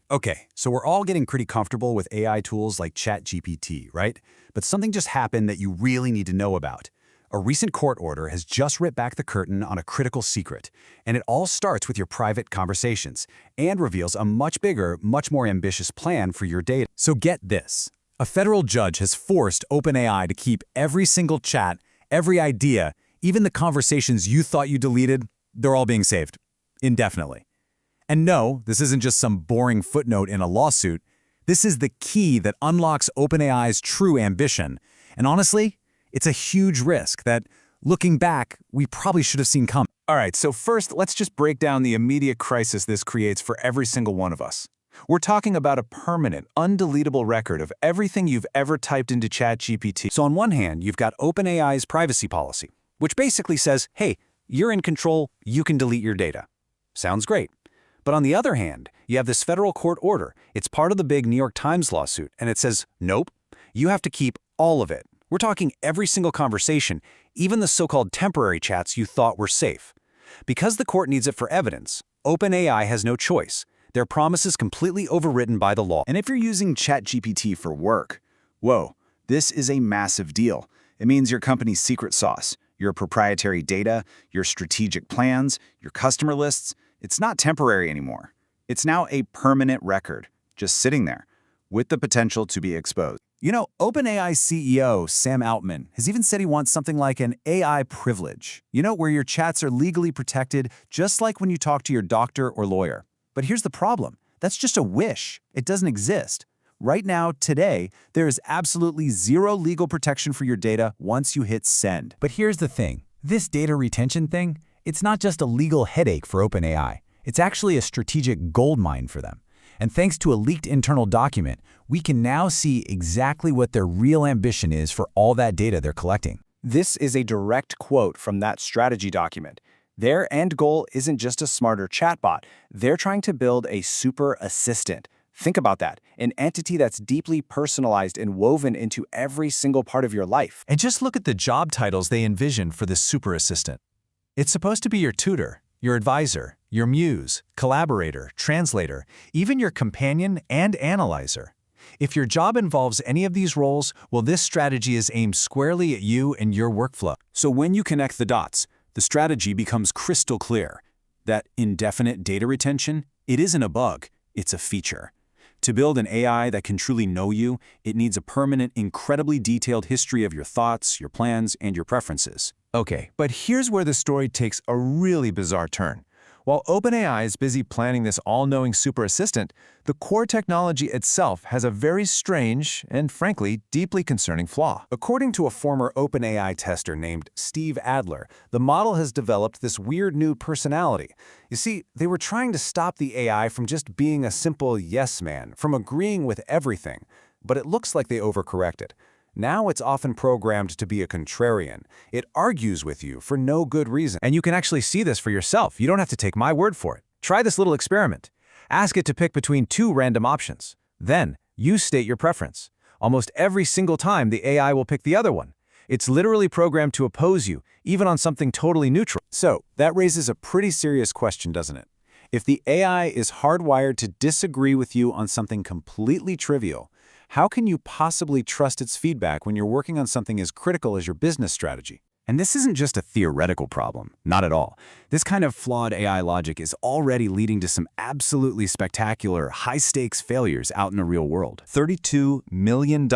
Okay, so we're all getting pretty comfortable with AI tools like ChatGPT, right? But something just happened that you really need to know about. A recent court order has just ripped back the curtain on a critical secret, and it all starts with your private conversations and reveals a much bigger, much more ambitious plan for your data. So get this. A federal judge has forced OpenAI to keep every single chat, every idea, even the conversations you thought you deleted, they're all being saved, indefinitely. And no, this isn't just some boring footnote in a lawsuit. This is the key that unlocks OpenAI's true ambition. And honestly, it's a huge risk that, looking back, we probably should have seen coming. All right, so first, let's just break down the immediate crisis this creates for every single one of us. We're talking about a permanent, undeletable record of everything you've ever typed into ChatGPT. So on one hand, you've got OpenAI's privacy policy, which basically says, hey, you're in control, you can delete your data. Sounds great. But on the other hand, you have this federal court order. It's part of the big New York Times lawsuit, and it says, nope, you have to keep all of it. We're talking every single conversation, even the so-called temporary chats you thought were safe. Because the court needs it for evidence, OpenAI has no choice. Their promise is completely overridden by the law. And if you're using ChatGPT for work, whoa, this is a massive deal. It means your company's secret sauce, your proprietary data, your strategic plans, your customer lists. It's not temporary anymore. It's now a permanent record, just sitting there, with the potential to be exposed. You know, OpenAI CEO Sam Altman has even said he wants something like an AI privilege, where your chats are legally protected, just like when you talk to your doctor or lawyer. But here's the problem. That's just a wish. It doesn't exist. Right now, today, there is absolutely zero legal protection for your data once you hit send. But here's the thing. This data retention thing, it's not just a legal headache for OpenAI. It's actually a strategic goldmine for them. And thanks to a leaked internal document, we can now see exactly what their real ambition is for all that data they're collecting. This is a direct quote from that strategy document. Their end goal isn't just a smarter chatbot. They're trying to build a super assistant. Think about that, an entity that's deeply personalized and woven into every single part of your life. And just look at the job titles they envision for this super assistant. It's supposed to be your tutor, your advisor, your muse, collaborator, translator, even your companion and analyzer. If your job involves any of these roles, well, this strategy is aimed squarely at you and your workflow. So when you connect the dots, the strategy becomes crystal clear. That indefinite data retention, it isn't a bug, it's a feature. To build an AI that can truly know you, it needs a permanent, incredibly detailed history of your thoughts, your plans, and your preferences. Okay, but here's where the story takes a really bizarre turn. While OpenAI is busy planning this all-knowing super assistant, the core technology itself has a very strange and, frankly, deeply concerning flaw. According to a former OpenAI tester named Steve Adler, the model has developed this weird new personality. You see, they were trying to stop the AI from just being a simple yes man, from agreeing with everything. But it looks like they overcorrected. Now it's often programmed to be a contrarian. It argues with you for no good reason. And you can actually see this for yourself. You don't have to take my word for it. Try this little experiment. Ask it to pick between two random options. Then, you state your preference. Almost every single time, the AI will pick the other one. It's literally programmed to oppose you, even on something totally neutral. So, that raises a pretty serious question, doesn't it? If the AI is hardwired to disagree with you on something completely trivial, how can you possibly trust its feedback when you're working on something as critical as your business strategy? And this isn't just a theoretical problem, not at all. This kind of flawed AI logic is already leading to some absolutely spectacular, high-stakes failures out in the real world. $32 million.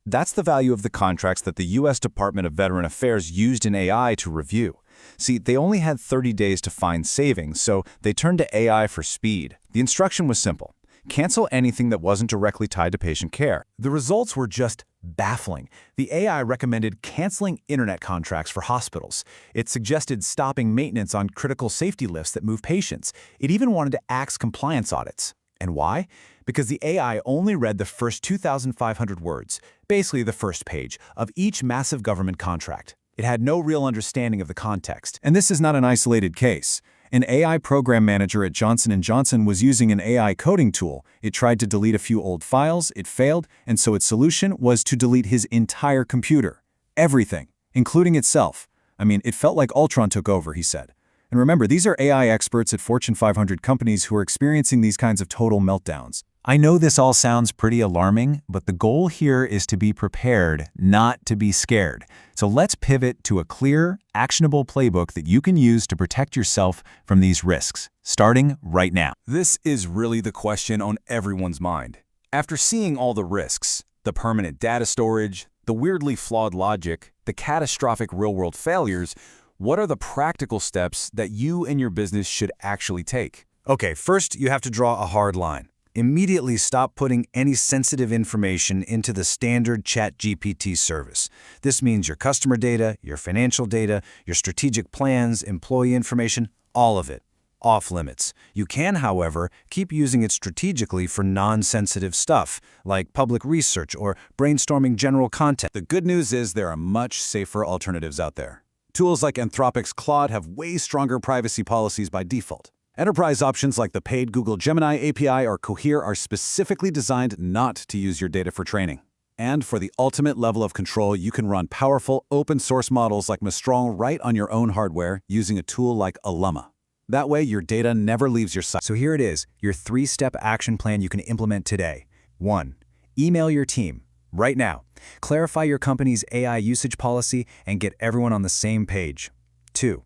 That's the value of the contracts that the U.S. Department of Veteran Affairs used in AI to review. See, they only had 30 days to find savings, so they turned to AI for speed. The instruction was simple. Cancel anything that wasn't directly tied to patient care. The results were just baffling. The AI recommended canceling internet contracts for hospitals. It suggested stopping maintenance on critical safety lifts that move patients. It even wanted to axe compliance audits. And why? Because the AI only read the first 2,500 words, basically the first page, of each massive government contract. It had no real understanding of the context. And this is not an isolated case. An AI program manager at Johnson & Johnson was using an AI coding tool. It tried to delete a few old files, it failed, and so its solution was to delete his entire computer. Everything, including itself. I mean, it felt like Ultron took over, he said. And remember, these are AI experts at Fortune 500 companies who are experiencing these kinds of total meltdowns. I know this all sounds pretty alarming, but the goal here is to be prepared, not to be scared. So let's pivot to a clear, actionable playbook that you can use to protect yourself from these risks, starting right now. This is really the question on everyone's mind. After seeing all the risks, the permanent data storage, the weirdly flawed logic, the catastrophic real-world failures, what are the practical steps that you and your business should actually take? Okay, first you have to draw a hard line. Immediately stop putting any sensitive information into the standard ChatGPT service. This means your customer data, your financial data, your strategic plans, employee information, all of it. Off limits. You can, however, keep using it strategically for non-sensitive stuff, like public research or brainstorming general content. The good news is there are much safer alternatives out there. Tools like Anthropic's Claude have way stronger privacy policies by default. Enterprise options like the paid Google Gemini API or Cohere are specifically designed not to use your data for training. And for the ultimate level of control, you can run powerful open-source models like Mistral right on your own hardware using a tool like Llama. That way, your data never leaves your site. So here it is, your 3-step action plan you can implement today. 1. Email your team right now. Clarify your company's AI usage policy and get everyone on the same page. 2.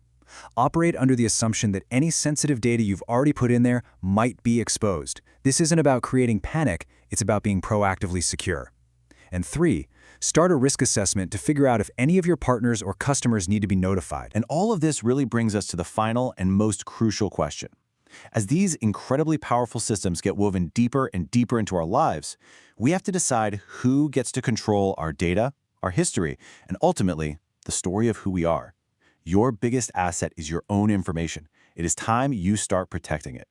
Operate under the assumption that any sensitive data you've already put in there might be exposed. This isn't about creating panic, it's about being proactively secure. And 3, start a risk assessment to figure out if any of your partners or customers need to be notified. And all of this really brings us to the final and most crucial question. As these incredibly powerful systems get woven deeper and deeper into our lives, we have to decide who gets to control our data, our history, and ultimately, the story of who we are. Your biggest asset is your own information. It is time you start protecting it.